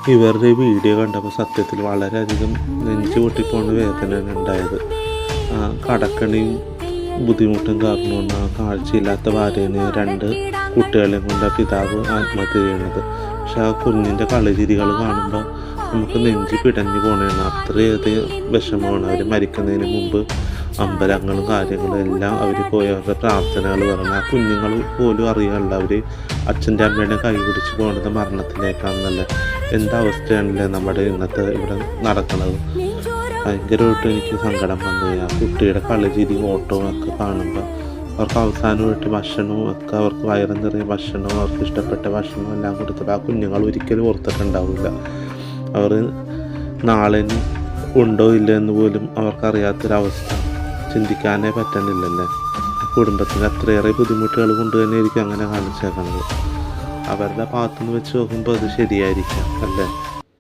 ഇവരുടെ വീഡിയോ കണ്ടപ്പോൾ സത്യത്തിൽ വളരെയധികം നെഞ്ചു പൊട്ടിപ്പോണ വേദനയാണ് ഉണ്ടായത്. കടക്കണിയും ബുദ്ധിമുട്ടും കാരണമാണ് ആ കാഴ്ചയില്ലാത്ത ഭാര്യനെ 2 കുട്ടികളെയും കൊണ്ട് ആ പിതാവ് ആത്മഹത്യ ചെയ്യുന്നത്. പക്ഷെ ആ കുഞ്ഞിൻ്റെ കളിചിരികൾ കാണുമ്പോൾ നമുക്ക് നെഞ്ചി പിടഞ്ഞു പോകണതാണ്. അത്രയധികം വിഷമമാണ്. അവർ മരിക്കുന്നതിന് മുമ്പ് അമ്പലങ്ങളും കാര്യങ്ങളും എല്ലാം അവർ പോയി അവരുടെ പ്രാർത്ഥനകൾ പറഞ്ഞു. ആ കുഞ്ഞുങ്ങൾ പോലും അറിയാനുള്ള അവർ അച്ഛൻ്റെ അമ്മയുടെ കൈ പിടിച്ച് പോകുന്നത് മരണത്തിലേക്കാണെന്നല്ലേ. എന്താവസ്ഥയാണല്ലേ നമ്മുടെ ഇന്നത്തെ ഇവിടെ നടക്കുന്നത്. ഭയങ്കരമായിട്ട് എനിക്ക് സങ്കടം വന്നു. ആ കുട്ടിയുടെ കളിചിരി ഓട്ടവും ഒക്കെ കാണുമ്പോൾ അവർക്ക് അവസാനമായിട്ട് ഭക്ഷണവും ഒക്കെ അവർക്ക് വയറും നിറയെ ഭക്ഷണവും അവർക്ക് ഇഷ്ടപ്പെട്ട ഭക്ഷണവും എല്ലാം കൊടുത്തിട്ട് ആ കുഞ്ഞുങ്ങൾ ഒരിക്കലും ഓർത്തിട്ടുണ്ടാവില്ല. അവർ നാളെ ഉണ്ടോ ഇല്ല എന്ന് പോലും അവർക്കറിയാത്തൊരവസ്ഥ ചിന്തിക്കാനേ പറ്റുന്നില്ലല്ലേ. കുടുംബത്തിന് അത്രയേറെ ബുദ്ധിമുട്ടുകൾ കൊണ്ട് തന്നെ ആയിരിക്കും അങ്ങനെ കാണിച്ചേക്കുന്നത്. അവരുടെ ഭാഗത്തുനിന്ന് വെച്ച് നോക്കുമ്പോൾ അത് ശരിയായിരിക്കാം അല്ലേ.